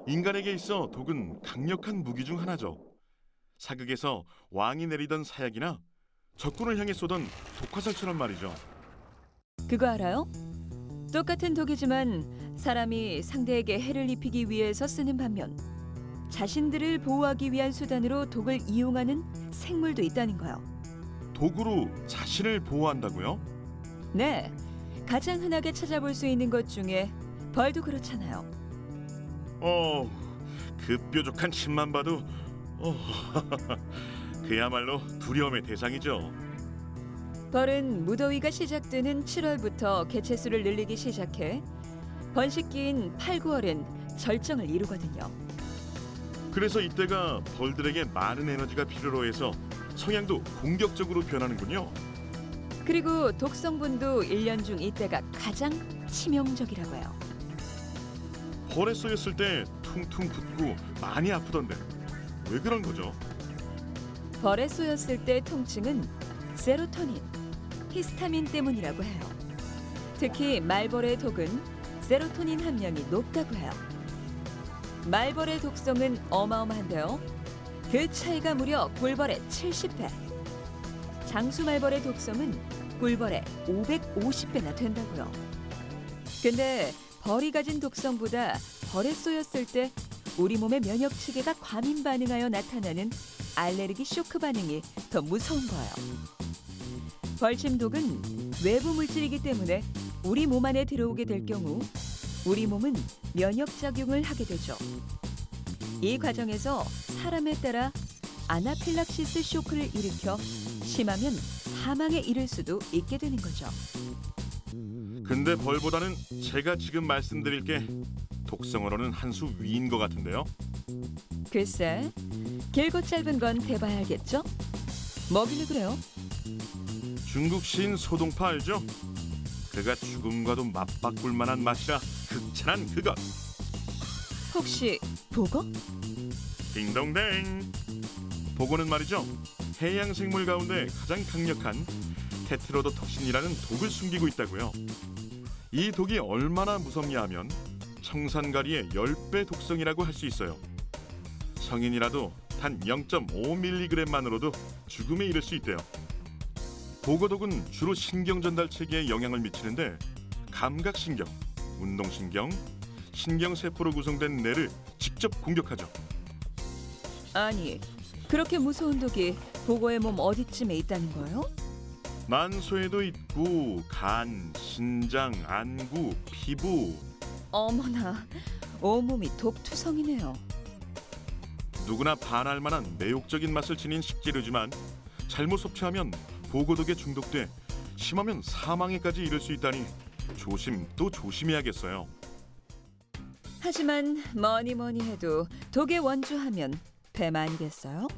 인간에게 있어 독은 강력한 무기 중 하나죠. 사극에서 왕이 내리던 사약이나 적군을 향해 쏘던 독화살처럼 말이죠. 그거 알아요? 똑같은 독이지만 사람이 상대에게 해를 입히기 위해서 쓰는 반면 자신들을 보호하기 위한 수단으로 독을 이용하는 생물도 있다는 거요. 독으로 자신을 보호한다고요? 네, 가장 흔하게 찾아볼 수 있는 것 중에 벌도 그렇잖아요. 그 뾰족한 침만 봐도 그야말로 두려움의 대상이죠. 벌은 무더위가 시작되는 7월부터 개체수를 늘리기 시작해 번식기인 8, 9월엔 절정을 이루거든요. 그래서 이때가 벌들에게 많은 에너지가 필요로 해서 성향도 공격적으로 변하는군요. 그리고 독성분도 1년 중 이때가 가장 치명적이라고 해요. 벌에 쏘였을 때 퉁퉁 붓고 많이 아프던데 왜 그런 거죠? 벌에 쏘였을 때 통증은 세로토닌, 히스타민 때문이라고 해요. 특히 말벌의 독은 세로토닌 함량이 높다고 해요. 말벌의 독성은 어마어마한데요. 그 차이가 무려 꿀벌의 70배. 장수말벌의 독성은 꿀벌의 550배나 된다고요. 근데 벌이 가진 독성보다 벌에 쏘였을 때 우리 몸의 면역 체계가 과민 반응하여 나타나는 알레르기 쇼크 반응이 더 무서운 거예요. 벌침독은 외부 물질이기 때문에 우리 몸 안에 들어오게 될 경우 우리 몸은 면역작용을 하게 되죠. 이 과정에서 사람에 따라 아나필락시스 쇼크를 일으켜 심하면 사망에 이를 수도 있게 되는 거죠. 근데 벌보다는 제가 지금 말씀드릴 게 독성으로는 한 수 위인 것 같은데요. 글쎄, 길고 짧은 건 대봐야 알겠죠? 뭐길래 그래요? 중국 시인 소동파 알죠? 그가 죽음과도 맞바꿀 만한 맛이라 극찬한 그것. 혹시 보거? 딩동댕. 보고는 말이죠. 해양 생물 가운데 가장 강력한 테트로도톡신이라는 독을 숨기고 있다고요. 이 독이 얼마나 무섭냐 하면 청산가리의 10배 독성이라고 할 수 있어요. 성인이라도 단 0.5mg만으로도 죽음에 이를 수 있대요. 보고독은 주로 신경 전달 체계에 영향을 미치는데 감각신경, 운동신경, 신경세포로 구성된 뇌를 직접 공격하죠. 아니, 그렇게 무서운 독이 보거의 몸 어디쯤에 있다는 거예요? 만소에도 있고 간, 신장, 안구, 피부. 어머나, 온몸이 독투성이네요. 누구나 반할 만한 매혹적인 맛을 지닌 식재료지만 잘못 섭취하면 보고독에 중독돼 심하면 사망에까지 이를 수 있다니 조심 또 조심해야겠어요. 하지만 뭐니 해도 독의 원주하면 뱀 아니겠어요?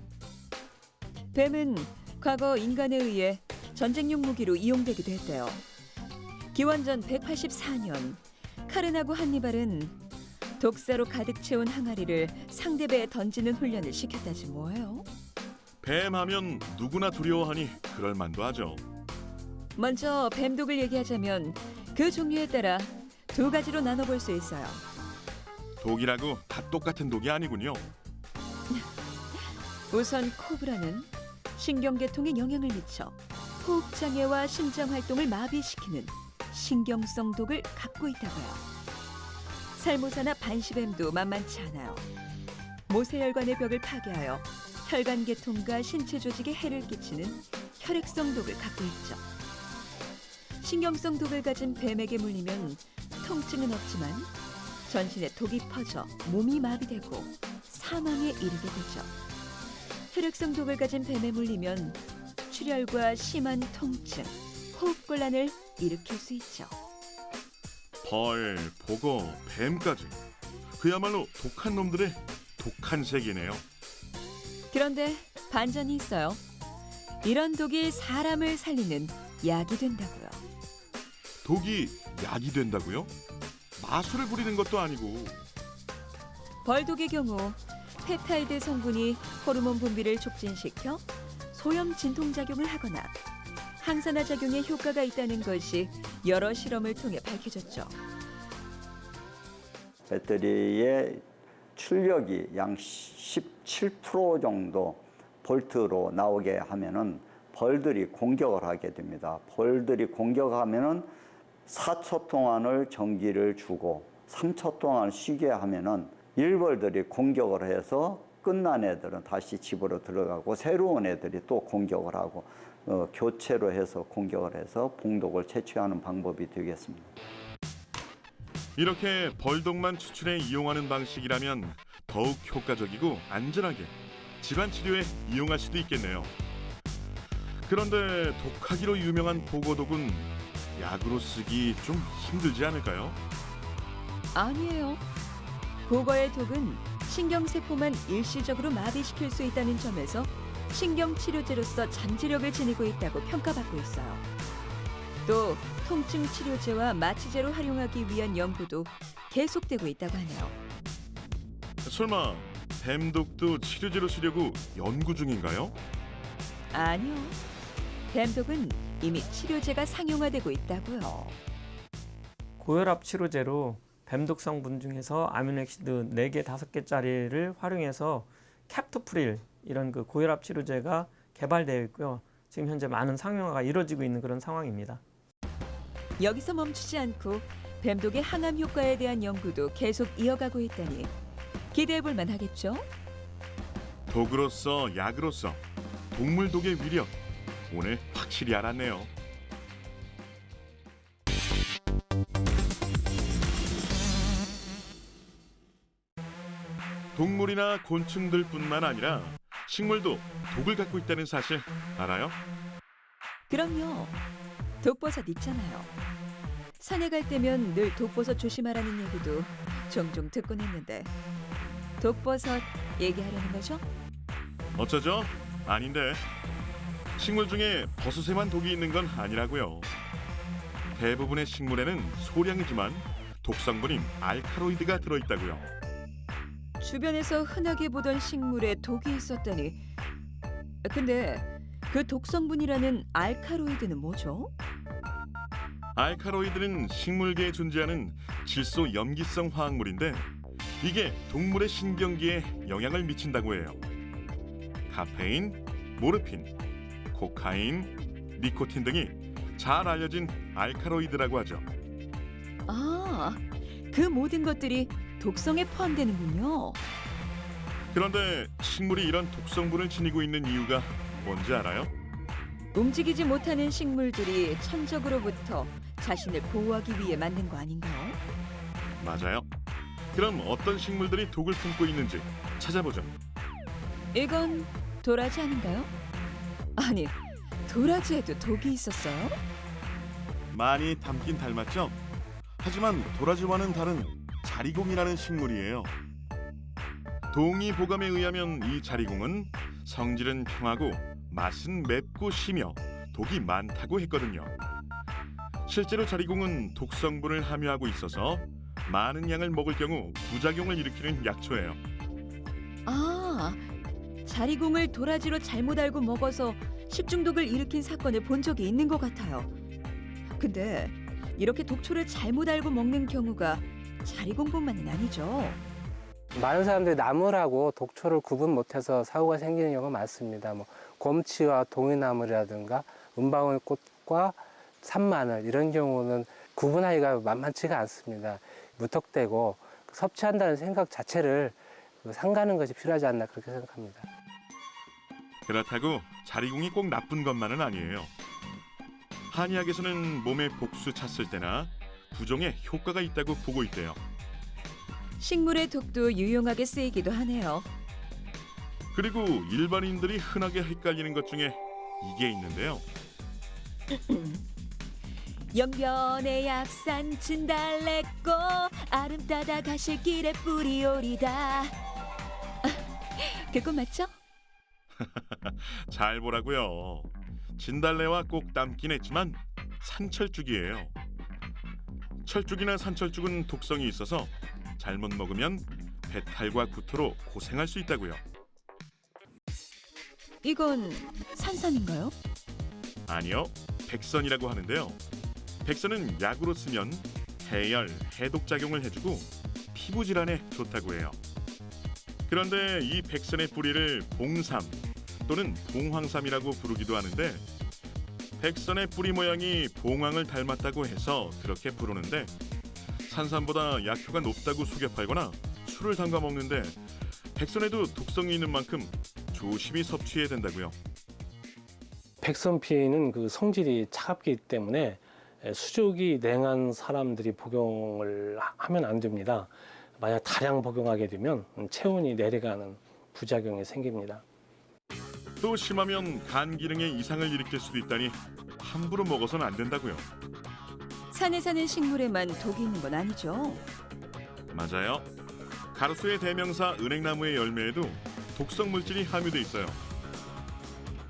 뱀은 과거 인간에 의해 전쟁용 무기로 이용되기도 했대요. 기원전 184년 카른하고 한니발은 독사로 가득 채운 항아리를 상대배에 던지는 훈련을 시켰다지 뭐예요. 뱀하면 누구나 두려워하니 그럴 만도 하죠. 먼저 뱀독을 얘기하자면 그 종류에 따라 두 가지로 나눠볼 수 있어요. 독이라고 다 똑같은 독이 아니군요. 우선 코브라는 신경계통에 영향을 미쳐 호흡장애와 심장활동을 마비시키는 신경성 독을 갖고 있다고요. 살모사나 반시뱀도 만만치 않아요. 모세혈관의 벽을 파괴하여 혈관계통과 신체 조직에 해를 끼치는 혈액성 독을 갖고 있죠. 신경성 독을 가진 뱀에게 물리면 통증은 없지만 전신에 독이 퍼져 몸이 마비되고 사망에 이르게 되죠. 혈액성 독을 가진 뱀에 물리면 출혈과 심한 통증, 호흡곤란을 일으킬 수 있죠. 벌, 보고, 뱀까지 그야말로 독한 놈들의 독한 세계네요. 그런데 반전이 있어요. 이런 독이 사람을 살리는 약이 된다고요. 독이 약이 된다고요? 마술을 부리는 것도 아니고. 벌독의 경우 펩타이드 성분이 호르몬 분비를 촉진시켜 소염 진통작용을 하거나 항산화 작용에 효과가 있다는 것이 여러 실험을 통해 밝혀졌죠. 배터리에 출력이 약 17% 정도 볼트로 나오게 하면은 벌들이 공격을 하게 됩니다. 벌들이 공격하면은 4초 동안을 전기를 주고 3초 동안 쉬게 하면은 일벌들이 공격을 해서 끝난 애들은 다시 집으로 들어가고 새로운 애들이 또 공격을 하고 교체로 해서 공격을 해서 봉독을 채취하는 방법이 되겠습니다. 이렇게 벌독만 추출해 이용하는 방식이라면 더욱 효과적이고 안전하게 질환 치료에 이용할 수도 있겠네요. 그런데 독하기로 유명한 보고독은 약으로 쓰기 좀 힘들지 않을까요? 아니에요. 보거의 독은 신경세포만 일시적으로 마비시킬 수 있다는 점에서 신경치료제로서 잠재력을 지니고 있다고 평가받고 있어요. 또 통증 치료제와 마취제로 활용하기 위한 연구도 계속되고 있다고 하네요. 설마 뱀독도 치료제로 쓰려고 연구 중인가요? 아니요. 뱀독은 이미 치료제가 상용화되고 있다고요. 고혈압 치료제로 뱀독 성분 중에서 아미노액시드 4개, 5개짜리를 활용해서 캡토프릴 이런 그 고혈압 치료제가 개발되어 있고요. 지금 현재 많은 상용화가 이루어지고 있는 그런 상황입니다. 여기서 멈추지 않고 뱀독의 항암 효과에 대한 연구도 계속 이어가고 있다니 기대해 볼 만하겠죠? 독으로서 약으로서 동물독의 위력 오늘 확실히 알았네요. 동물이나 곤충들뿐만 아니라 식물도 독을 갖고 있다는 사실 알아요? 그럼요. 독버섯 있잖아요. 산에 갈 때면 늘 독버섯 조심하라는 얘기도 종종 듣곤 했는데 독버섯 얘기하려는 거죠? 어쩌죠? 아닌데. 식물 중에 버섯에만 독이 있는 건 아니라고요. 대부분의 식물에는 소량이지만 독성분인 알카로이드가 들어있다고요. 주변에서 흔하게 보던 식물에 독이 있었다니. 근데 그 독성분이라는 알카로이드는 뭐죠? 알카로이드는 식물계에 존재하는 질소 염기성 화학물인데 이게 동물의 신경계에 영향을 미친다고 해요. 카페인, 모르핀, 코카인, 니코틴 등이 잘 알려진 알카로이드라고 하죠. 아, 그 모든 것들이 독성에 포함되는군요. 그런데 식물이 이런 독성분을 지니고 있는 이유가 뭔지 알아요? 움직이지 못하는 식물들이 천적으로부터 자신을 보호하기 위해 만든 거 아닌가요? 맞아요. 그럼 어떤 식물들이 독을 품고 있는지 찾아보죠. 이건 도라지 아닌가요? 아니, 도라지에도 독이 있었어요? 많이 닮긴 닮았죠? 하지만 도라지와는 다른 자리공이라는 식물이에요. 동의보감에 의하면 이 자리공은 성질은 평하고 맛은 맵고 시며 독이 많다고 했거든요. 실제로 자리공은 독성분을 함유하고 있어서 많은 양을 먹을 경우 부작용을 일으키는 약초예요. 아, 자리공을 도라지로 잘못 알고 먹어서 식중독을 일으킨 사건을 본 적이 있는 것 같아요. 근데 이렇게 독초를 잘못 알고 먹는 경우가 자리공뿐만은 아니죠. 많은 사람들이 나물하고 독초를 구분 못해서 사고가 생기는 경우가 많습니다. 뭐 곰치와 동이나물이라든가 은방울꽃과 산마늘 이런 경우는 구분하기가 만만치가 않습니다. 무턱대고 섭취한다는 생각 자체를 삼가는 것이 필요하지 않나 그렇게 생각합니다. 그렇다고 자리공이 꼭 나쁜 것만은 아니에요. 한의학에서는 몸에 복수 찼을 때나 부종에 효과가 있다고 보고 있대요. 식물의 독도 유용하게 쓰이기도 하네요. 그리고 일반인들이 흔하게 헷갈리는 것 중에 이게 있는데요. 영변의 약산 진달래꽃 아름 따다 가실 길에 뿌리오리다. 그꽃 맞죠? 잘 보라고요. 진달래와 꼭 닮긴 했지만 산철쭉이에요. 철쭉이나 산철쭉은 독성이 있어서 잘못 먹으면 배탈과 구토로 고생할 수 있다고요. 이건 산삼인가요? 아니요, 백선이라고 하는데요. 백선은 약으로 쓰면 해열, 해독 작용을 해주고 피부 질환에 좋다고 해요. 그런데 이 백선의 뿌리를 봉삼 또는 봉황삼이라고 부르기도 하는데 백선의 뿌리 모양이 봉황을 닮았다고 해서 그렇게 부르는데 산삼보다 약효가 높다고 속여 팔거나 술을 담가 먹는데 백선에도 독성이 있는 만큼 조심히 섭취해야 된다고요. 백선피는 그 성질이 차갑기 때문에 수족이 냉한 사람들이 복용을 하면 안 됩니다. 만약 다량 복용하게 되면 체온이 내려가는 부작용이 생깁니다. 또 심하면 간 기능에 이상을 일으킬 수도 있다니 함부로 먹어서는 안 된다고요. 산에 사는 식물에만 독이 있는 건 아니죠. 맞아요. 가로수의 대명사 은행나무의 열매에도 독성 물질이 함유돼 있어요.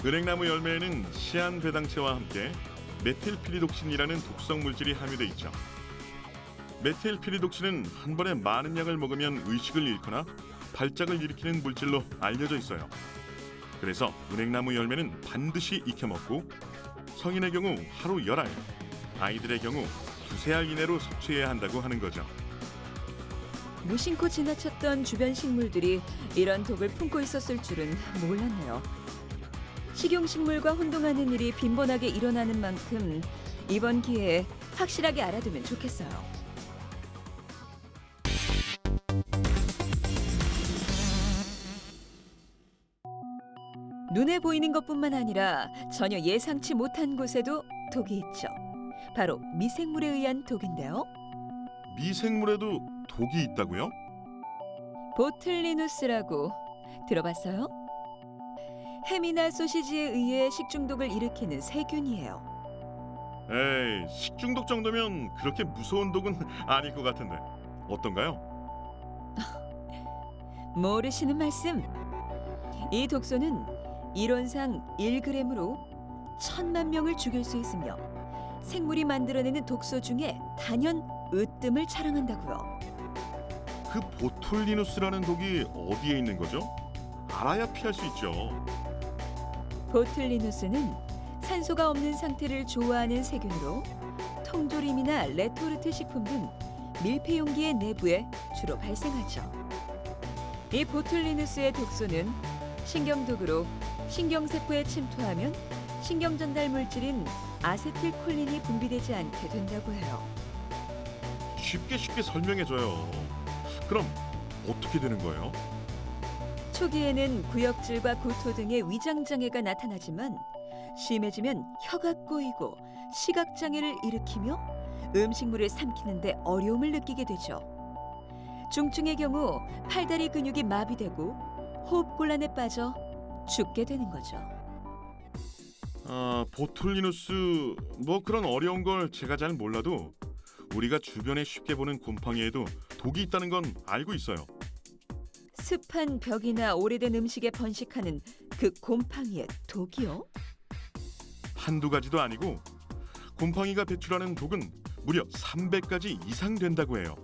은행나무 열매에는 시안배당체와 함께 메틸피리독신이라는 독성 물질이 함유돼 있죠. 메틸피리독신은 한 번에 많은 양을 먹으면 의식을 잃거나 발작을 일으키는 물질로 알려져 있어요. 그래서 은행나무 열매는 반드시 익혀 먹고 성인의 경우 하루 10알, 아이들의 경우 2~3알 이내로 섭취해야 한다고 하는 거죠. 무심코 지나쳤던 주변 식물들이 이런 독을 품고 있었을 줄은 몰랐네요. 식용식물과 혼동하는 일이 빈번하게 일어나는 만큼 이번 기회에 확실하게 알아두면 좋겠어요. 눈에 보이는 것뿐만 아니라 전혀 예상치 못한 곳에도 독이 있죠. 바로 미생물에 의한 독인데요. 미생물에도 독이 있다고요? 보틀리누스라고 들어봤어요? 햄이나 소시지에 의해 식중독을 일으키는 세균이에요. 에이, 식중독 정도면 그렇게 무서운 독은 아닐 것 같은데 어떤가요? 모르시는 말씀. 이 독소는 이론상 1g으로 1000만 명을 죽일 수 있으며 생물이 만들어내는 독소 중에 단연 으뜸을 자랑한다고요. 그 보툴리누스라는 독이 어디에 있는 거죠? 알아야 피할 수 있죠. 보툴리누스는 산소가 없는 상태를 좋아하는 세균으로 통조림이나 레토르트 식품 등 밀폐 용기의 내부에 주로 발생하죠. 이 보툴리누스의 독소는 신경독으로 신경세포에 침투하면 신경전달 물질인 아세틸콜린이 분비되지 않게 된다고 해요. 쉽게 설명해줘요. 그럼 어떻게 되는 거예요? 초기에는 구역질과 구토 등의 위장장애가 나타나지만 심해지면 혀가 꼬이고 시각장애를 일으키며 음식물을 삼키는데 어려움을 느끼게 되죠. 중증의 경우 팔다리 근육이 마비되고 호흡곤란에 빠져 죽게 되는 거죠. 보툴리누스 뭐 그런 어려운 걸 제가 잘 몰라도 우리가 주변에 쉽게 보는 곰팡이에도 독이 있다는 건 알고 있어요. 습한 벽이나 오래된 음식에 번식하는 그 곰팡이의 독이요? 한두 가지도 아니고 곰팡이가 배출하는 독은 무려 300가지 이상 된다고 해요.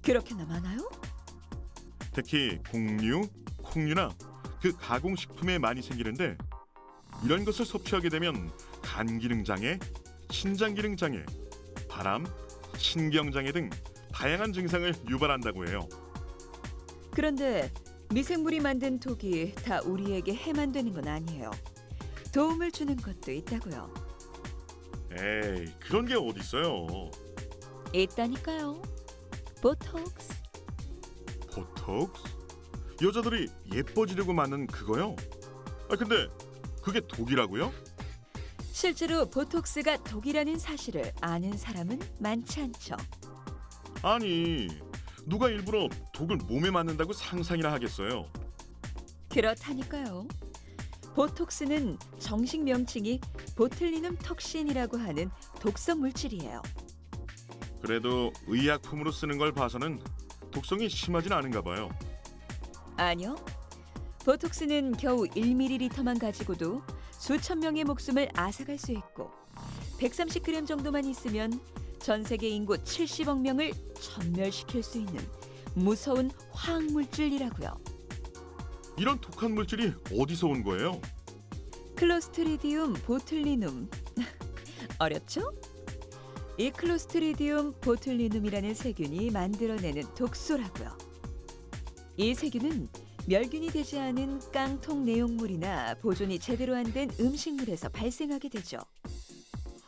그렇게나 많아요? 특히 곡류, 콩류나 그 가공식품에 많이 생기는데 이런 것을 섭취하게 되면 간 기능 장애, 신장 기능 장애, 바람, 신경 장애 등 다양한 증상을 유발한다고 해요. 그런데 미생물이 만든 독이 다 우리에게 해만 되는 건 아니에요. 도움을 주는 것도 있다고요. 에이, 그런 게 어딨어요. 있다니까요. 보톡스. 보톡스? 여자들이 예뻐지려고 맞는 그거요? 근데 그게 독이라고요? 실제로 보톡스가 독이라는 사실을 아는 사람은 많지 않죠. 아니, 누가 일부러 독을 몸에 맞는다고 상상이나 하겠어요. 그렇다니까요. 보톡스는 정식 명칭이 보틀리눔 톡신이라고 하는 독성 물질이에요. 그래도 의약품으로 쓰는 걸 봐서는 독성이 심하진 않은가 봐요. 아니요. 보톡스는 겨우 1ml만 가지고도 수천 명의 목숨을 앗아갈 수 있고 130g 정도만 있으면 전 세계 인구 70억 명을 전멸시킬 수 있는 무서운 화학물질이라고요. 이런 독한 물질이 어디서 온 거예요? 클로스트리디움 보툴리눔. 어렵죠? 이 클로스트리디움 보툴리눔이라는 세균이 만들어내는 독소라고요. 이 세균은 멸균이 되지 않은 깡통 내용물이나 보존이 제대로 안 된 음식물에서 발생하게 되죠.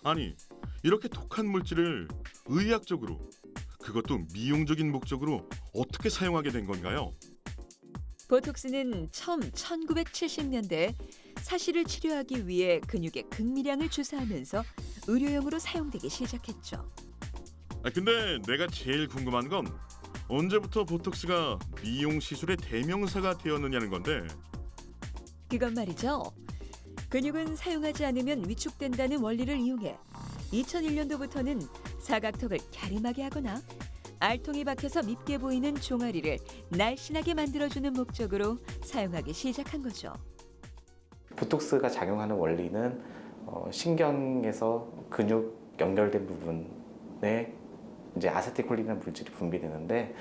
아니, 이렇게 독한 물질을 의학적으로, 그것도 미용적인 목적으로 어떻게 사용하게 된 건가요? 보톡스는 처음 1970년대에 사실을 치료하기 위해 근육에 극미량을 주사하면서 의료용으로 사용되기 시작했죠. 근데 내가 제일 궁금한 건 언제부터 보톡스가 미용 시술의 대명사가 되었느냐는 건데. 그건 말이죠. 근육은 사용하지 않으면 위축된다는 원리를 이용해 2001년도부터는 사각턱을 갸름하게 하거나 알통이 박혀서 밉게 보이는 종아리를 날씬하게 만들어주는 목적으로 사용하기 시작한 거죠. 보톡스가 작용하는 원리는 신경에서 근육 연결된 부분에 이제 아세틸콜린이라는 물질이 분비되는데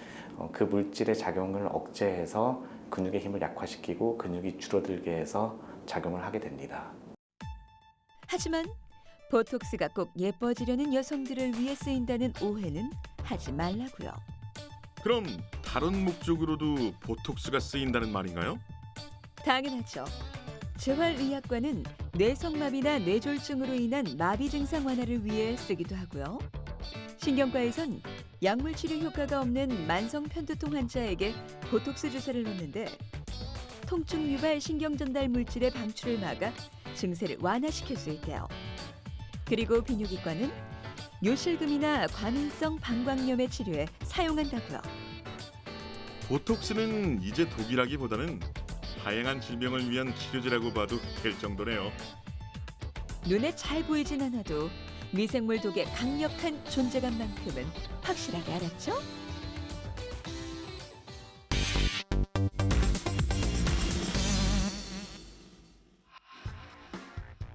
그 물질의 작용을 억제해서 근육의 힘을 약화시키고 근육이 줄어들게 해서 작용을 하게 됩니다. 하지만 보톡스가 꼭 예뻐지려는 여성들을 위해 쓰인다는 오해는 하지 말라고요. 그럼 다른 목적으로도 보톡스가 쓰인다는 말인가요? 당연하죠. 재활의학과는 뇌성마비나 뇌졸중으로 인한 마비 증상 완화를 위해 쓰기도 하고요. 신경과에선 약물 치료 효과가 없는 만성 편두통 환자에게 보톡스 주사를 놓는데 통증 유발 신경 전달 물질의 방출을 막아 증세를 완화시킬 수 있대요. 그리고 비뇨기과는 요실금이나 과민성 방광염의 치료에 사용한다고요. 보톡스는 이제 독이라기보다는 다양한 질병을 위한 치료제라고 봐도 될 정도네요. 눈에 잘 보이진 않아도 미생물 독의 강력한 존재감만큼은 확실하게 알았죠?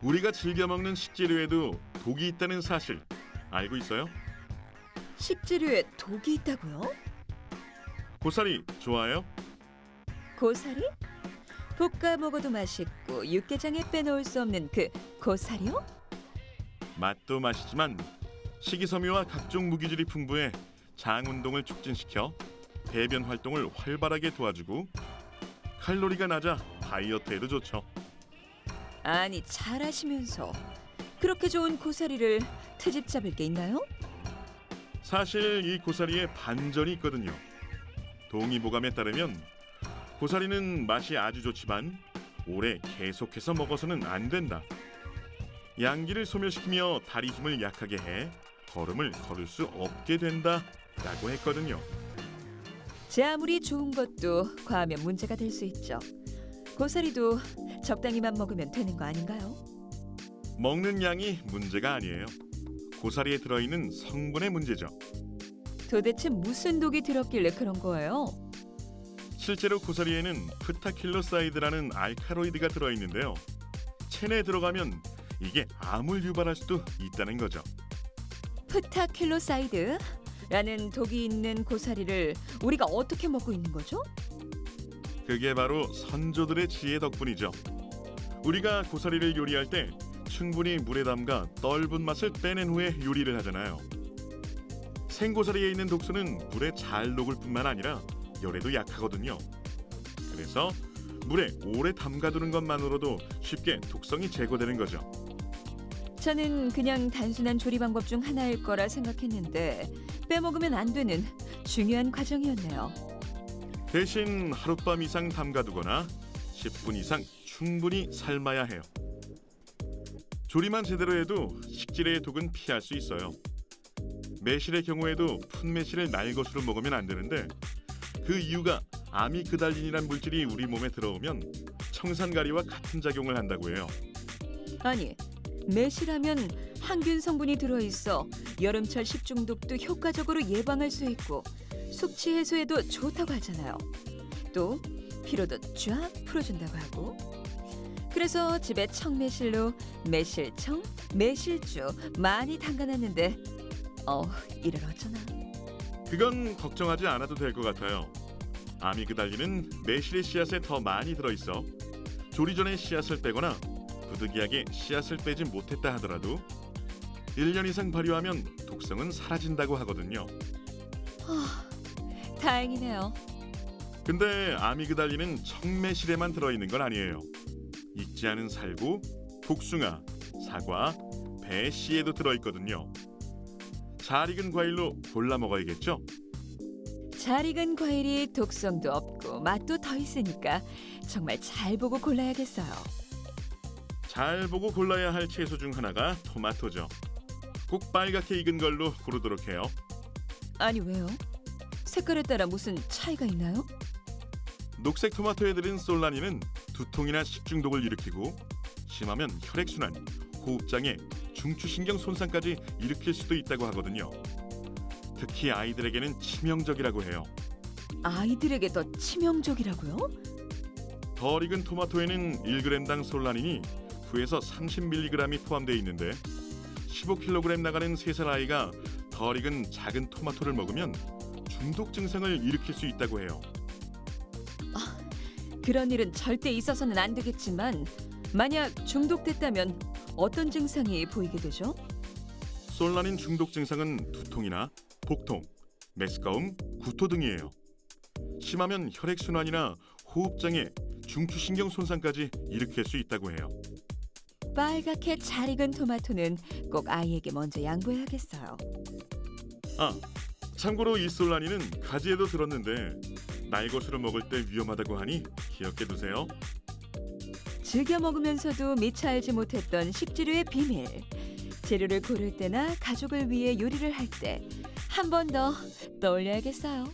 우리가 즐겨 먹는 식재료에도 독이 있다는 사실 알고 있어요? 식재료에 독이 있다고요? 고사리 좋아해요? 고사리? 볶아 먹어도 맛있고 육개장에 빼놓을 수 없는 그 고사리요? 맛도 맛이지만 식이섬유와 각종 무기질이 풍부해 장 운동을 촉진시켜 배변 활동을 활발하게 도와주고 칼로리가 낮아 다이어트에도 좋죠. 아니 잘하시면서 그렇게 좋은 고사리를 트집 잡을 게 있나요? 사실 이 고사리에 반전이 있거든요. 동의보감에 따르면 고사리는 맛이 아주 좋지만 오래 계속해서 먹어서는 안 된다. 양기를 소멸시키며 다리 힘을 약하게 해 걸음을 걸을 수 없게 된다라고 했거든요. 제 아무리 좋은 것도 과하면 문제가 될 수 있죠. 고사리도 적당히만 먹으면 되는 거 아닌가요? 먹는 양이 문제가 아니에요. 고사리에 들어있는 성분의 문제죠. 도대체 무슨 독이 들었길래 그런 거예요? 실제로 고사리에는 프타킬로사이드라는 알카로이드가 들어있는데요. 체내에 들어가면 이게 암을 유발할 수도 있다는 거죠. 프타킬로사이드라는 독이 있는 고사리를 우리가 어떻게 먹고 있는 거죠? 그게 바로 선조들의 지혜 덕분이죠. 우리가 고사리를 요리할 때 충분히 물에 담가 떫은 맛을 빼낸 후에 요리를 하잖아요. 생고사리에 있는 독소는 물에 잘 녹을 뿐만 아니라 열에도 약하거든요. 그래서 물에 오래 담가두는 것만으로도 쉽게 독성이 제거되는 거죠. 저는 그냥 단순한 조리 방법 중 하나일 거라 생각했는데 빼먹으면 안 되는 중요한 과정이었네요. 대신 하룻밤 이상 담가두거나 10분 이상 충분히 삶아야 해요. 조리만 제대로 해도 식질의 독은 피할 수 있어요. 매실의 경우에도 풋매실을 날것으로 먹으면 안 되는데 그 이유가 아미그달린이란 물질이 우리 몸에 들어오면 청산가리와 같은 작용을 한다고 해요. 아니, 매실하면 항균 성분이 들어있어 여름철 식중독도 효과적으로 예방할 수 있고 숙취 해소에도 좋다고 하잖아요. 또 피로도 쫙 풀어준다고 하고. 그래서 집에 청매실로 매실청, 매실주 많이 담가놨는데 이를 어쩌나. 그건 걱정하지 않아도 될 것 같아요. 아미그달린은 매실의 씨앗에 더 많이 들어있어 조리 전에 씨앗을 빼거나 부득이하게 씨앗을 빼지 못했다 하더라도 1년 이상 발효하면 독성은 사라진다고 하거든요. 다행이네요. 근데 아미그달린은 청매실에만 들어있는 건 아니에요. 익지 않은 살구, 복숭아, 사과, 배 씨에도 들어있거든요. 잘 익은 과일로 골라 먹어야겠죠? 잘 익은 과일이 독성도 없고 맛도 더 있으니까 정말 잘 보고 골라야겠어요. 잘 보고 골라야 할 채소 중 하나가 토마토죠. 꼭 빨갛게 익은 걸로 고르도록 해요. 아니 왜요? 색깔에 따라 무슨 차이가 있나요? 녹색 토마토에 들은 솔라닌은 두통이나 식중독을 일으키고 심하면 혈액순환, 호흡장애, 중추신경 손상까지 일으킬 수도 있다고 하거든요. 특히 아이들에게는 치명적이라고 해요. 아이들에게 더 치명적이라고요? 덜 익은 토마토에는 1g당 솔라닌이 9에서 30mg이 포함되어 있는데 15kg 나가는 3살 아이가 덜 익은 작은 토마토를 먹으면 중독 증상을 일으킬 수 있다고 해요. 그런 일은 절대 있어서는 안 되겠지만 만약 중독됐다면 어떤 증상이 보이게 되죠? 솔라닌 중독 증상은 두통이나 복통, 메스꺼움, 구토 등이에요. 심하면 혈액순환이나 호흡장애, 중추신경 손상까지 일으킬 수 있다고 해요. 빨갛게 잘 익은 토마토는 꼭 아이에게 먼저 양보해야겠어요. 아, 참고로 이 솔라닌은 가지에도 들었는데 날것으로 먹을 때 위험하다고 하니 기억해두세요. 즐겨 먹으면서도 미처 알지 못했던 식재료의 비밀. 재료를 고를 때나 가족을 위해 요리를 할 때 한 번 더 떠올려야겠어요.